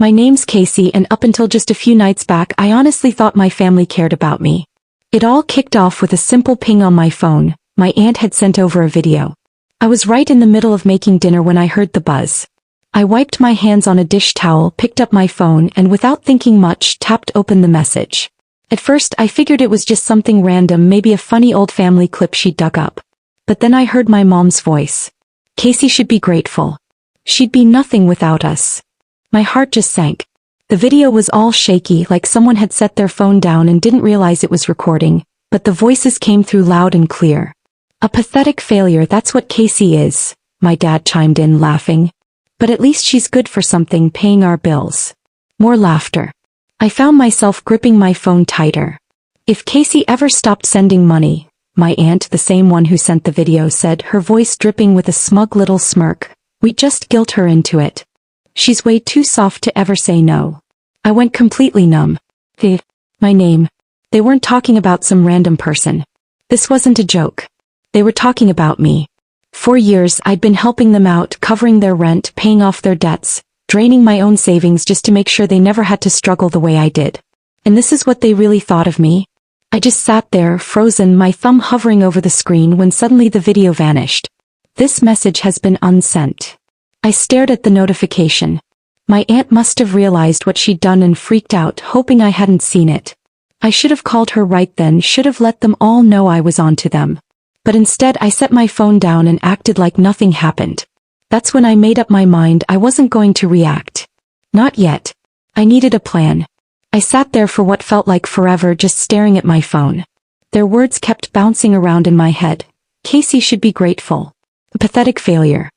My name's Casey, and up until just a few nights back I honestly thought my family cared about me. It all kicked off with a simple ping on my phone. My aunt had sent over a video. I was right in the middle of making dinner when I heard the buzz. I wiped my hands on a dish towel, picked up my phone, and without thinking much, tapped open the message. At first I figured it was just something random, maybe a funny old family clip she'd dug up. But then I heard my mom's voice. Casey should be grateful. She'd be nothing without us. My heart just sank. The video was all shaky, like someone had set their phone down and didn't realize it was recording, but the voices came through loud and clear. A pathetic failure, that's what Casey is, my dad chimed in, laughing. But at least she's good for something, paying our bills. More laughter. I found myself gripping my phone tighter. If Casey ever stopped sending money, my aunt, the same one who sent the video, said, her voice dripping with a smug little smirk, we'd just guilt her into it. She's way too soft to ever say no. I went completely numb. My name. They weren't talking about some random person. This wasn't a joke. They were talking about me. For years I'd been helping them out, covering their rent, paying off their debts, draining my own savings just to make sure they never had to struggle the way I did. And this is what they really thought of me? I just sat there, frozen, my thumb hovering over the screen, when suddenly the video vanished. This message has been unsent. I stared at the notification. My aunt must have realized what she'd done and freaked out, hoping I hadn't seen it. I should have called her right then, should have let them all know I was on to them. But instead I set my phone down and acted like nothing happened. That's when I made up my mind I wasn't going to react. Not yet. I needed a plan. I sat there for what felt like forever, just staring at my phone. Their words kept bouncing around in my head. Casey should be grateful. A pathetic failure.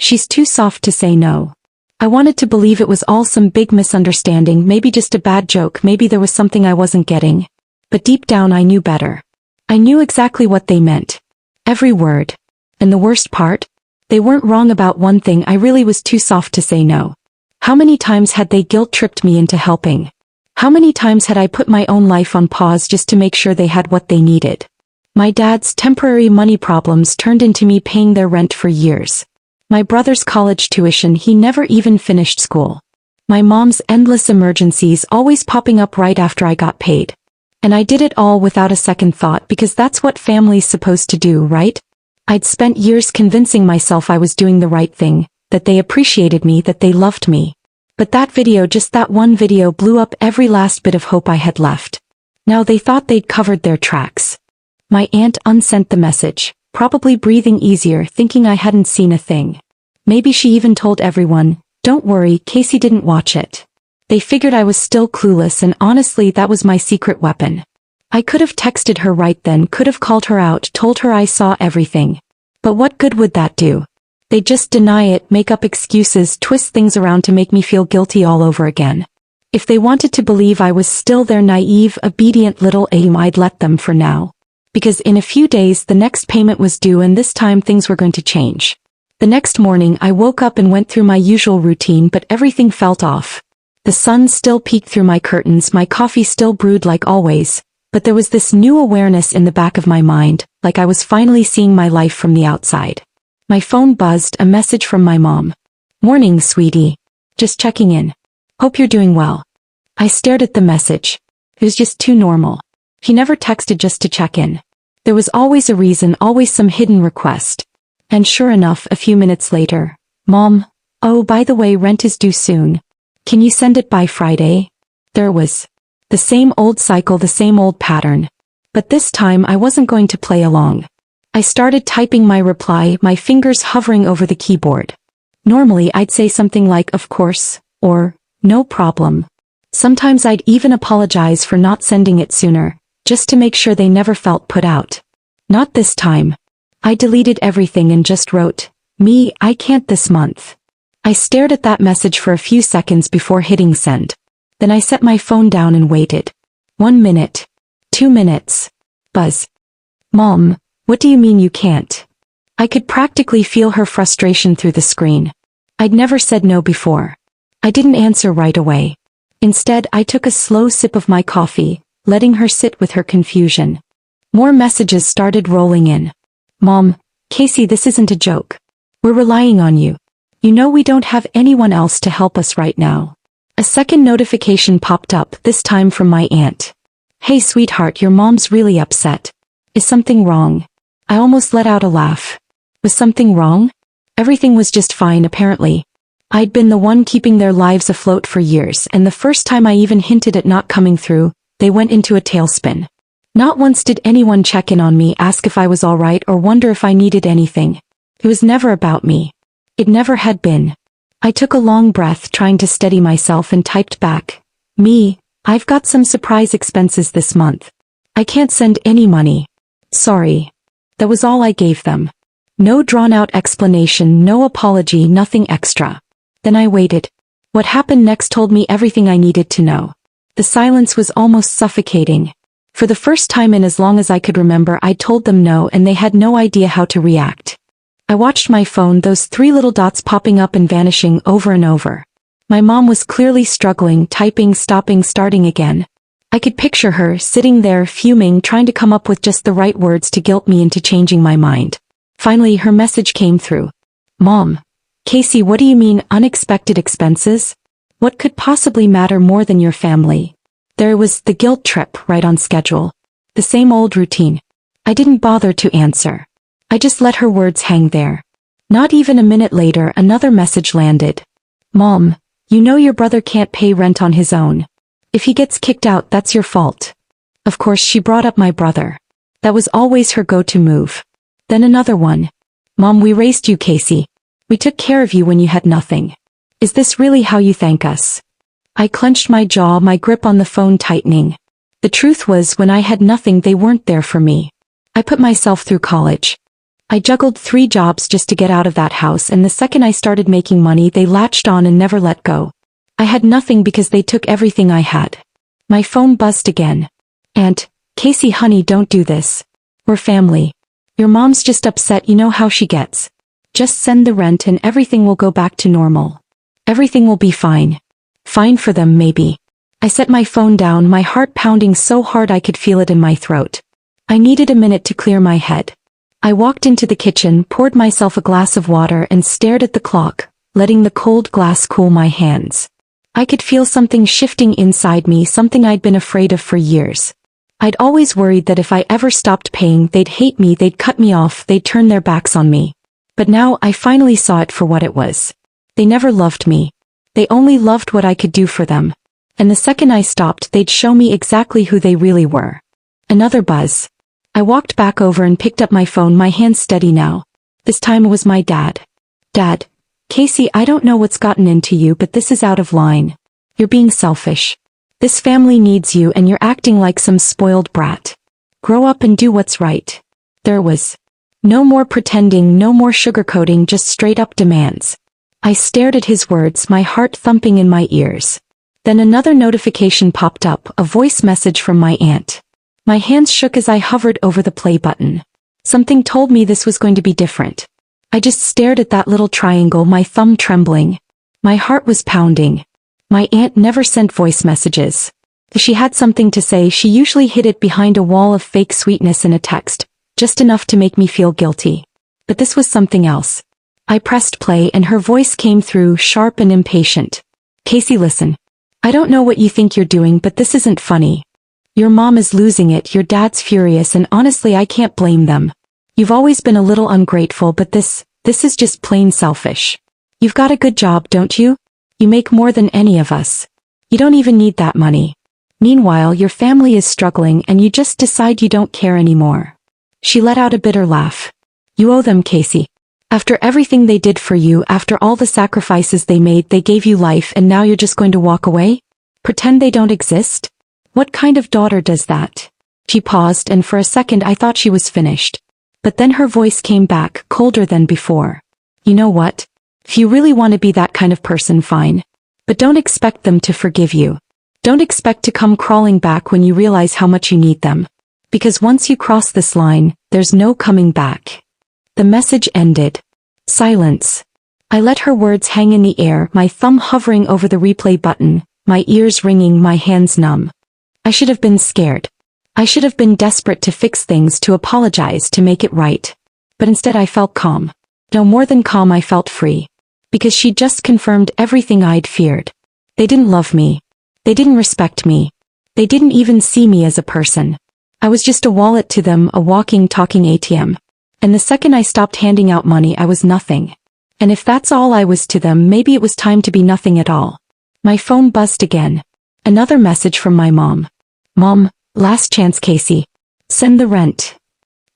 She's too soft to say no. I wanted to believe it was all some big misunderstanding, maybe just a bad joke, maybe there was something I wasn't getting. But deep down I knew better. I knew exactly what they meant. Every word. And the worst part? They weren't wrong about one thing, I really was too soft to say no. How many times had they guilt-tripped me into helping? How many times had I put my own life on pause just to make sure they had what they needed? My dad's temporary money problems turned into me paying their rent for years. My brother's college tuition, he never even finished school. My mom's endless emergencies always popping up right after I got paid. And I did it all without a second thought, because that's what family's supposed to do, right? I'd spent years convincing myself I was doing the right thing, that they appreciated me, that they loved me. But that video, just that one video, blew up every last bit of hope I had left. Now they thought they'd covered their tracks. My aunt unsent the message, probably breathing easier, thinking I hadn't seen a thing. Maybe she even told everyone, don't worry, Casey didn't watch it. They figured I was still clueless, and honestly that was my secret weapon. I could have texted her right then, could have called her out, told her I saw everything. But what good would that do? They'd just deny it, make up excuses, twist things around to make me feel guilty all over again. If they wanted to believe I was still their naive, obedient little aim, I'd let them for now. Because in a few days the next payment was due, and this time things were going to change. The next morning I woke up and went through my usual routine, but everything felt off. The sun still peeked through my curtains, my coffee still brewed like always, but there was this new awareness in the back of my mind, like I was finally seeing my life from the outside. My phone buzzed, a message from my mom. Morning, sweetie. Just checking in. Hope you're doing well. I stared at the message. It was just too normal. She never texted just to check in. There was always a reason, always some hidden request. And sure enough, a few minutes later, Mom, oh, by the way, rent is due soon. Can you send it by Friday? There it was. The same old cycle, the same old pattern. But this time I wasn't going to play along. I started typing my reply, my fingers hovering over the keyboard. Normally I'd say something like, of course, or, no problem. Sometimes I'd even apologize for not sending it sooner, just to make sure they never felt put out. Not this time. I deleted everything and just wrote, me, I can't this month. I stared at that message for a few seconds before hitting send. Then I set my phone down and waited. 1 minute. 2 minutes. Buzz. Mom, what do you mean you can't? I could practically feel her frustration through the screen. I'd never said no before. I didn't answer right away. Instead, I took a slow sip of my coffee, letting her sit with her confusion. More messages started rolling in. Mom, Casey, this isn't a joke. We're relying on you. You know we don't have anyone else to help us right now. A second notification popped up, this time from my aunt. Hey sweetheart, your mom's really upset. Is something wrong? I almost let out a laugh. Was something wrong? Everything was just fine apparently. I'd been the one keeping their lives afloat for years, and the first time I even hinted at not coming through, they went into a tailspin. Not once did anyone check in on me, ask if I was alright, or wonder if I needed anything. It was never about me. It never had been. I took a long breath, trying to steady myself, and typed back, "Me, I've got some surprise expenses this month. I can't send any money. Sorry." That was all I gave them. No drawn-out explanation, no apology, nothing extra. Then I waited. What happened next told me everything I needed to know. The silence was almost suffocating. For the first time in as long as I could remember, I told them no, and they had no idea how to react. I watched my phone, those 3 little dots popping up and vanishing over and over. My mom was clearly struggling, typing, stopping, starting again. I could picture her, sitting there, fuming, trying to come up with just the right words to guilt me into changing my mind. Finally, her message came through. "Mom. Casey, what do you mean, unexpected expenses? What could possibly matter more than your family?" There was the guilt trip, right on schedule. The same old routine. I didn't bother to answer. I just let her words hang there. Not even a minute later, another message landed. "Mom, you know your brother can't pay rent on his own. If he gets kicked out, that's your fault." Of course, she brought up my brother. That was always her go-to move. Then another one. "Mom, we raised you, Casey. We took care of you when you had nothing. Is this really how you thank us?" I clenched my jaw, my grip on the phone tightening. The truth was, when I had nothing, they weren't there for me. I put myself through college. I juggled 3 jobs just to get out of that house, and the second I started making money, they latched on and never let go. I had nothing because they took everything I had. My phone buzzed again. "Aunt, Casey honey, don't do this. We're family. Your mom's just upset, you know how she gets. Just send the rent and everything will go back to normal. Everything will be fine." Fine for them, maybe. I set my phone down, my heart pounding so hard I could feel it in my throat. I needed a minute to clear my head. I walked into the kitchen, poured myself a glass of water, and stared at the clock, letting the cold glass cool my hands. I could feel something shifting inside me, something I'd been afraid of for years. I'd always worried that if I ever stopped paying, they'd hate me, they'd cut me off, they'd turn their backs on me. But now I finally saw it for what it was. They never loved me. They only loved what I could do for them. And the second I stopped, they'd show me exactly who they really were. Another buzz. I walked back over and picked up my phone, my hands steady now. This time it was my dad. "Dad. Casey, I don't know what's gotten into you, but this is out of line. You're being selfish. This family needs you and you're acting like some spoiled brat. Grow up and do what's right." There was no more pretending, no more sugarcoating, just straight up demands. I stared at his words, my heart thumping in my ears. Then another notification popped up, a voice message from my aunt. My hands shook as I hovered over the play button. Something told me this was going to be different. I just stared at that little triangle, my thumb trembling. My heart was pounding. My aunt never sent voice messages. If she had something to say, she usually hid it behind a wall of fake sweetness in a text, just enough to make me feel guilty. But this was something else. I pressed play and her voice came through, sharp and impatient. "Casey, listen. I don't know what you think you're doing, but this isn't funny. Your mom is losing it, your dad's furious, and honestly I can't blame them. You've always been a little ungrateful, but this is just plain selfish. You've got a good job, don't you? You make more than any of us. You don't even need that money. Meanwhile, your family is struggling and you just decide you don't care anymore." She let out a bitter laugh. "You owe them, Casey. After everything they did for you, after all the sacrifices they made, they gave you life, and now you're just going to walk away? Pretend they don't exist? What kind of daughter does that?" She paused, and for a second I thought she was finished. But then her voice came back, colder than before. "You know what? If you really want to be that kind of person, fine. But don't expect them to forgive you. Don't expect to come crawling back when you realize how much you need them. Because once you cross this line, there's no coming back." The message ended. Silence. I let her words hang in the air, my thumb hovering over the replay button, my ears ringing, my hands numb. I should have been scared. I should have been desperate to fix things, to apologize, to make it right. But instead I felt calm. No more than calm, I felt free. Because she just confirmed everything I'd feared. They didn't love me. They didn't respect me. They didn't even see me as a person. I was just a wallet to them, a walking, talking ATM. And the second I stopped handing out money, I was nothing. And if that's all I was to them, maybe it was time to be nothing at all. My phone buzzed again. Another message from my mom. Mom, last chance, Casey. Send the rent.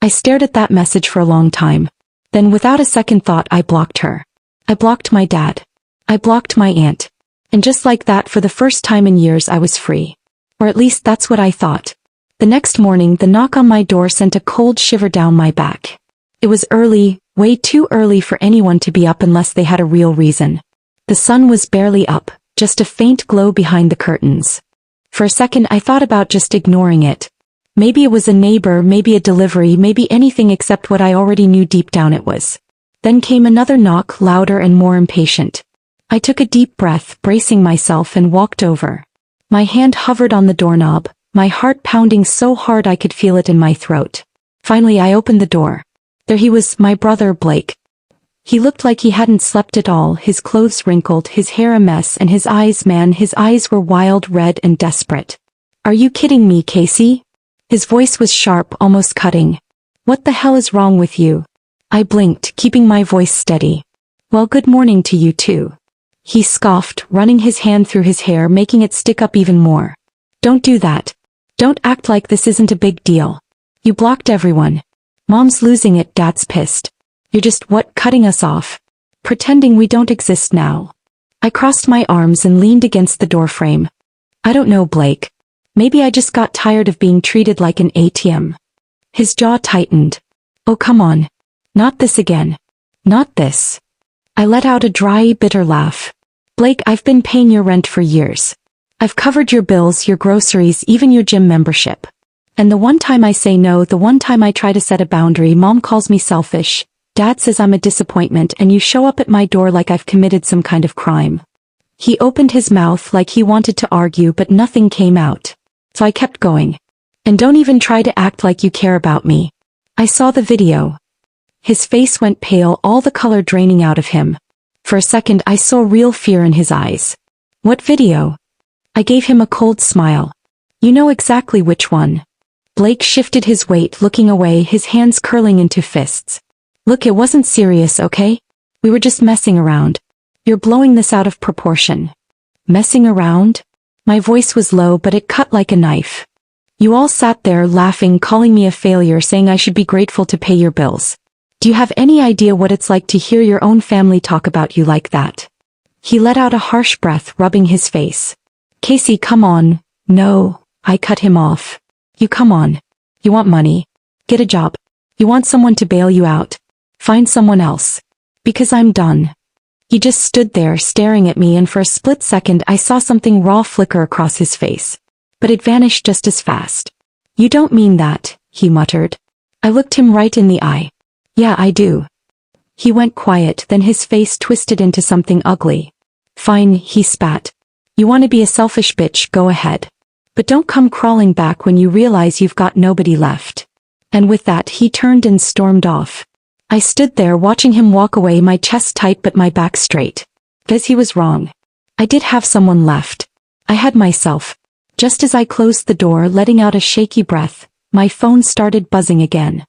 I stared at that message for a long time. Then without a second thought, I blocked her. I blocked my dad. I blocked my aunt. And just like that, for the first time in years, I was free. Or at least that's what I thought. The next morning, the knock on my door sent a cold shiver down my back. It was early, way too early for anyone to be up unless they had a real reason. The sun was barely up, just a faint glow behind the curtains. For a second I thought about just ignoring it. Maybe it was a neighbor, maybe a delivery, maybe anything except what I already knew deep down it was. Then came another knock, louder and more impatient. I took a deep breath, bracing myself, and walked over. My hand hovered on the doorknob, my heart pounding so hard I could feel it in my throat. Finally I opened the door. There he was, my brother Blake. He looked like he hadn't slept at all, his clothes wrinkled, his hair a mess, and his eyes, man, his eyes were wild, red, and desperate. Are you kidding me, Casey? His voice was sharp, almost cutting. What the hell is wrong with you? I blinked, keeping my voice steady. Well, good morning to you too. He scoffed, running his hand through his hair, making it stick up even more. Don't do that. Don't act like this isn't a big deal. You blocked everyone. Mom's losing it, Dad's pissed. You're just, cutting us off? Pretending we don't exist now. I crossed my arms and leaned against the doorframe. I don't know, Blake. Maybe I just got tired of being treated like an ATM. His jaw tightened. Oh, come on. Not this again. Not this. I let out a dry, bitter laugh. Blake, I've been paying your rent for years. I've covered your bills, your groceries, even your gym membership. And the one time I say no, the one time I try to set a boundary, Mom calls me selfish. Dad says I'm a disappointment, and you show up at my door like I've committed some kind of crime. He opened his mouth like he wanted to argue, but nothing came out. So I kept going. And don't even try to act like you care about me. I saw the video. His face went pale, all the color draining out of him. For a second I saw real fear in his eyes. What video? I gave him a cold smile. You know exactly which one. Blake shifted his weight, looking away, his hands curling into fists. Look, it wasn't serious, okay? We were just messing around. You're blowing this out of proportion. Messing around? My voice was low, but it cut like a knife. You all sat there laughing, calling me a failure, saying I should be grateful to pay your bills. Do you have any idea what it's like to hear your own family talk about you like that? He let out a harsh breath, rubbing his face. Casey, come on. No, I cut him off. You come on. You want money? Get a job. You want someone to bail you out? Find someone else. Because I'm done. He just stood there staring at me, and for a split second I saw something raw flicker across his face. But it vanished just as fast. You don't mean that, he muttered. I looked him right in the eye. Yeah, I do. He went quiet, then his face twisted into something ugly. Fine, he spat. You want to be a selfish bitch, go ahead. But don't come crawling back when you realize you've got nobody left. And with that he turned and stormed off. I stood there watching him walk away, my chest tight but my back straight. Because he was wrong. I did have someone left. I had myself. Just as I closed the door, letting out a shaky breath, my phone started buzzing again.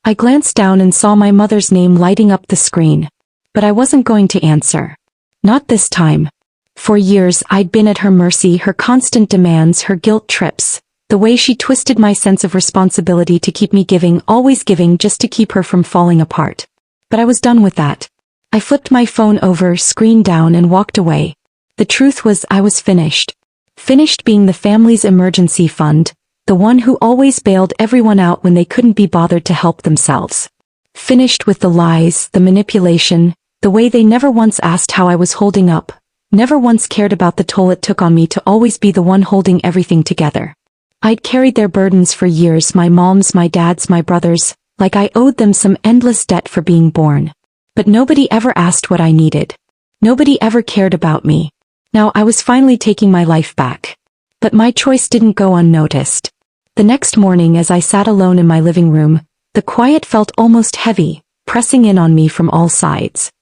I glanced down and saw my mother's name lighting up the screen. But I wasn't going to answer. Not this time. For years I'd been at her mercy, her constant demands, her guilt trips. The way she twisted my sense of responsibility to keep me giving, always giving, just to keep her from falling apart. But I was done with that. I flipped my phone over, screen down, and walked away. The truth was, I was finished. Finished being the family's emergency fund, the one who always bailed everyone out when they couldn't be bothered to help themselves. Finished with the lies, the manipulation, the way they never once asked how I was holding up, never once cared about the toll it took on me to always be the one holding everything together. I'd carried their burdens for years, my mom's, my dad's, my brother's, like I owed them some endless debt for being born. But nobody ever asked what I needed. Nobody ever cared about me. Now I was finally taking my life back. But my choice didn't go unnoticed. The next morning as I sat alone in my living room, the quiet felt almost heavy, pressing in on me from all sides.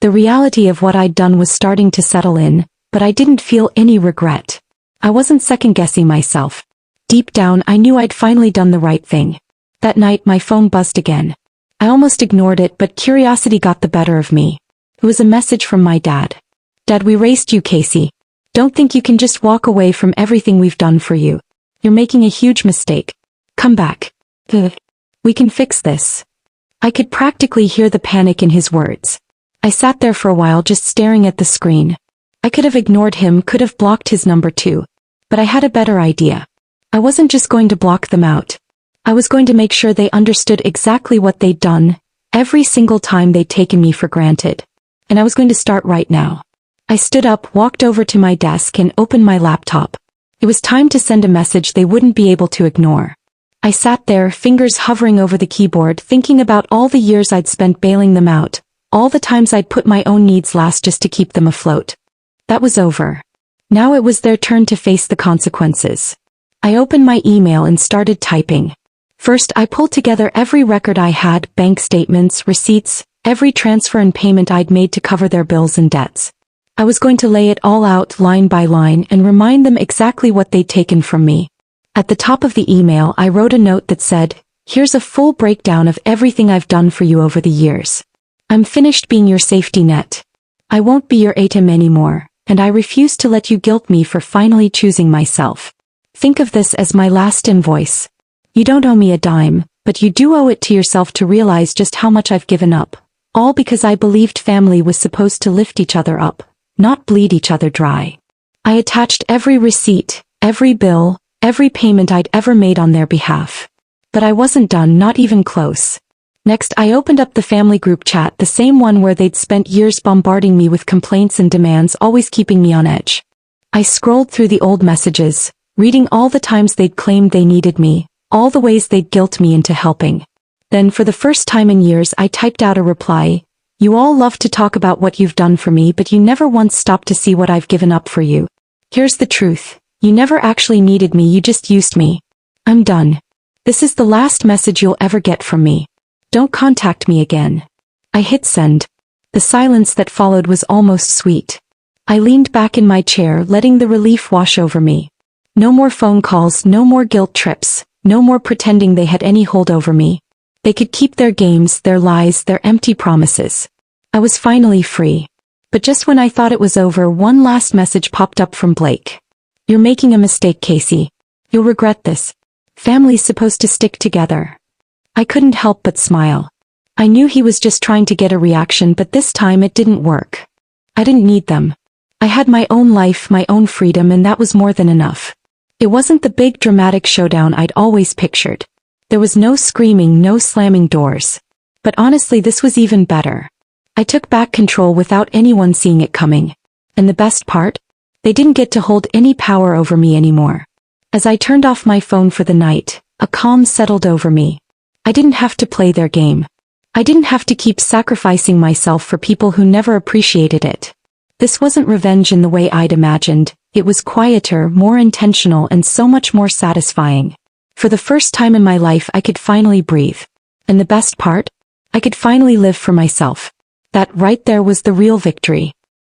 The reality of what I'd done was starting to settle in, but I didn't feel any regret. I wasn't second-guessing myself. Deep down, I knew I'd finally done the right thing. That night, my phone buzzed again. I almost ignored it, but curiosity got the better of me. It was a message from my dad. "Dad, we raised you, Casey. Don't think you can just walk away from everything we've done for you. You're making a huge mistake. Come back. We can fix this." I could practically hear the panic in his words. I sat there for a while just staring at the screen. I could have ignored him, could have blocked his number too. But I had a better idea. I wasn't just going to block them out. I was going to make sure they understood exactly what they'd done, every single time they'd taken me for granted. And I was going to start right now. I stood up, walked over to my desk and opened my laptop. It was time to send a message they wouldn't be able to ignore. I sat there, fingers hovering over the keyboard, thinking about all the years I'd spent bailing them out, all the times I'd put my own needs last just to keep them afloat. That was over. Now it was their turn to face the consequences. I opened my email and started typing. First, I pulled together every record I had, bank statements, receipts, every transfer and payment I'd made to cover their bills and debts. I was going to lay it all out line by line and remind them exactly what they'd taken from me. At the top of the email, I wrote a note that said, "Here's a full breakdown of everything I've done for you over the years. I'm finished being your safety net. I won't be your ATM anymore, and I refuse to let you guilt me for finally choosing myself. Think of this as my last invoice. You don't owe me a dime, but you do owe it to yourself to realize just how much I've given up. All because I believed family was supposed to lift each other up, not bleed each other dry." I attached every receipt, every bill, every payment I'd ever made on their behalf. But I wasn't done, not even close. Next, I opened up the family group chat, the same one where they'd spent years bombarding me with complaints and demands, always keeping me on edge. I scrolled through the old messages, reading all the times they'd claimed they needed me, all the ways they'd guilt me into helping. Then, for the first time in years, I typed out a reply. "You all love to talk about what you've done for me, but you never once stopped to see what I've given up for you. Here's the truth. You never actually needed me, you just used me. I'm done. This is the last message you'll ever get from me. Don't contact me again." I hit send. The silence that followed was almost sweet. I leaned back in my chair, letting the relief wash over me. No more phone calls, no more guilt trips, no more pretending they had any hold over me. They could keep their games, their lies, their empty promises. I was finally free. But just when I thought it was over, one last message popped up from Blake. "You're making a mistake, Casey. You'll regret this. Family's supposed to stick together." I couldn't help but smile. I knew he was just trying to get a reaction, but this time it didn't work. I didn't need them. I had my own life, my own freedom, and that was more than enough. It wasn't the big dramatic showdown I'd always pictured. There was no screaming, no slamming doors. But honestly, this was even better. I took back control without anyone seeing it coming. And the best part? They didn't get to hold any power over me anymore. As I turned off my phone for the night, a calm settled over me. I didn't have to play their game. I didn't have to keep sacrificing myself for people who never appreciated it. This wasn't revenge in the way I'd imagined. It was quieter, more intentional, and so much more satisfying. For the first time in my life, I could finally breathe. And the best part? I could finally live for myself. That right there was the real victory.